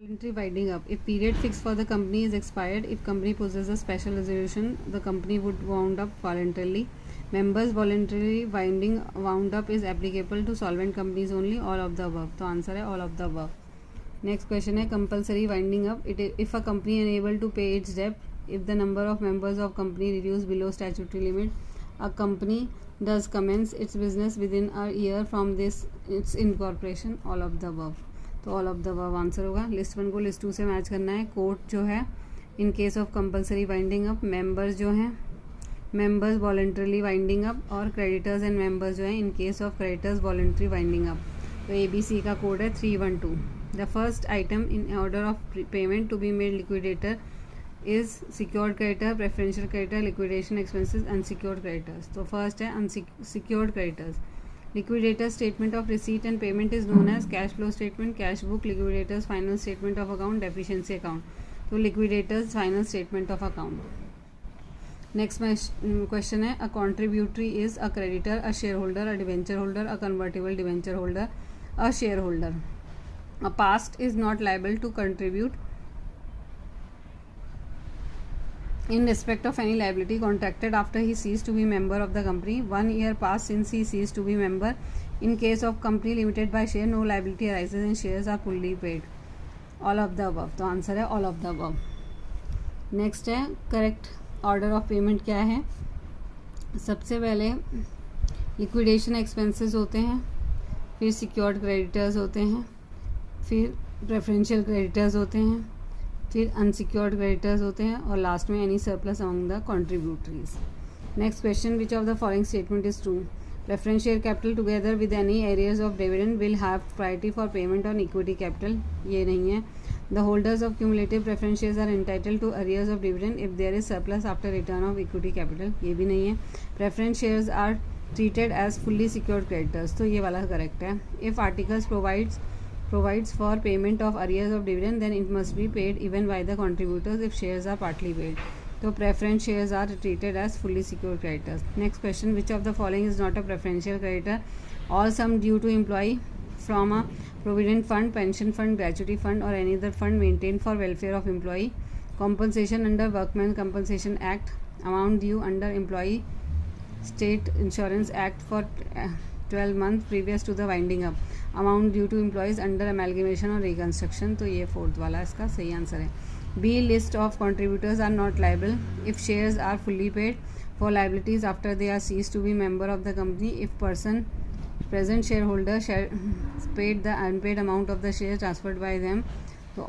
Voluntary winding up. If period fixed for the company is expired, if company possesses a special resolution, the company would wound up voluntarily. Members voluntarily wound up is applicable to solvent companies only. All of the above. तो answer है all of the above. Next question है compulsory winding up. If a company unable to pay its debt, if the number of members of company reduced below statutory limit, a company does commence its business within a year from this its incorporation. All of the above. तो all of the above answer होगा. List 1 को list 2 से match करना है. Court जो है in case of compulsory winding up, members जो हैं मेंबर्स वॉलंटरली वाइंडिंग अप, और क्रेडिटर्स एंड मेंबर्स जो हैं in case of creditors voluntary winding up. तो ABC का कोड है 312. The first item in order of payment to be made liquidator is secured creditor, preferential creditor, liquidation expenses, unsecured creditors. तो first है unsecured creditors. Liquidator statement of receipt and payment is known as cash flow statement, cash book, liquidator's final statement of account, deficiency account. तो liquidator's final statement of account. Next question है a contributory is a creditor, a shareholder, a debenture holder, a convertible debenture holder, a shareholder. A past is not liable to contribute in respect of any liability contracted after he ceased to be member of the company. 1 year passed since he ceased to be member. In case of company limited by share, no liability arises and shares are fully paid. All of the above. तो answer है all of the above. Next है correct order of payment क्या है. सबसे पहले liquidation expenses होते हैं, फिर सिक्योर्ड क्रेडिटर्स होते हैं, फिर प्रेफरेंशियल क्रेडिटर्स होते हैं, फिर अनसिक्योर्ड क्रेडिटर्स होते हैं, और लास्ट में any surplus among the contributories. Next question, which of the following statement is true. Preference share capital together with any arrears of dividend will have priority for payment on equity capital. ये नहीं है. The holders of cumulative preference shares are entitled to arrears of dividend if there is surplus after return of equity capital. ये भी नहीं है. Preference shares are treated as fully secured creditors. तो ये वाला करेक्ट है. If articles provides for payment of arrears of dividend, then it must be paid even by the contributors if shares are partly paid. So preference shares are treated as fully secured creditors. Next question, which of the following is not a preferential creditor? All sum due to employee from a provident fund, pension fund, gratuity fund, or any other fund maintained for welfare of employee. Compensation under Workmen's Compensation Act. Amount due under Employee State Insurance Act for 12 months previous to the winding up. Amount due to employees under amalgamation or reconstruction. तो ये fourth वाला इसका सही answer है. B, list of contributors are not liable if shares are fully paid for liabilities after they are ceased to be member of the company. If present shareholder paid the unpaid amount of the shares transferred by them